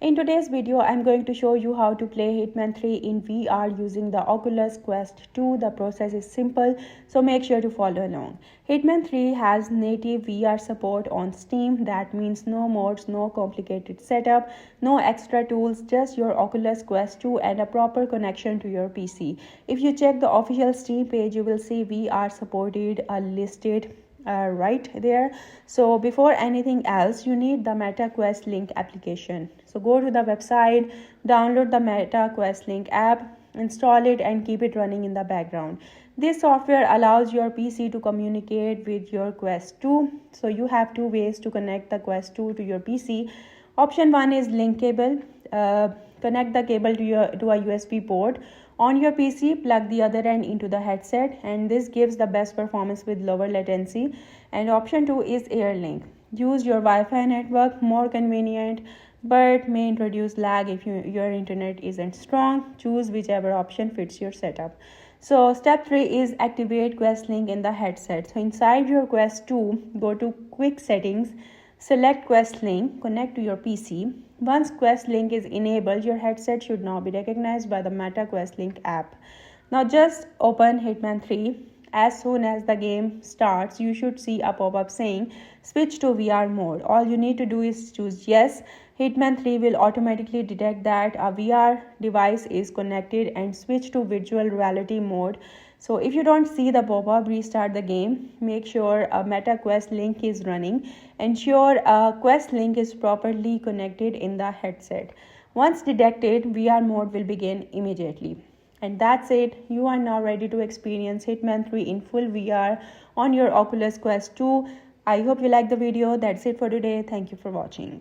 In today's video, I'm going to show you how to play Hitman 3 in VR using the Oculus Quest 2. The process is simple, so make sure to follow along. Hitman 3 has native VR support on Steam. That means no mods, no complicated setup, no extra tools, just your Oculus Quest 2 and a proper connection to your PC. If you check the official Steam page, you will see VR supported listed right there. So before anything else, you need the Meta Quest Link application. So go to the website, download the Meta Quest Link app, install it and keep it running in the background. This software allows your PC to communicate with your Quest 2. So you have two ways to connect the Quest 2 to your PC. Option 1 is link cable. Connect the cable to a USB port on your PC, plug the other end into the headset, and this gives the best performance with lower latency. And option 2 is AirLink. Use your Wi-Fi network, more convenient, but may introduce lag if your internet isn't strong. Choose whichever option fits your setup. So step 3 is activate Quest Link in the headset. So inside your Quest 2, go to quick settings, select Quest Link, connect to your PC. Once Quest Link is enabled, your headset should now be recognized by the Meta Quest Link app. Now just open Hitman 3. As soon as the game starts, you should see a pop-up saying switch to VR mode. All you need to do is choose yes. Hitman 3 will automatically detect that a VR device is connected and switch to virtual reality mode. So if you don't see the pop-up, restart the game. Make sure a Meta Quest Link is running. Ensure a Quest Link is properly connected in the headset. Once detected, VR mode will begin immediately. And that's it. You are now ready to experience Hitman 3 in full VR on your Oculus Quest 2. I hope you liked the video. That's it for today. Thank you for watching.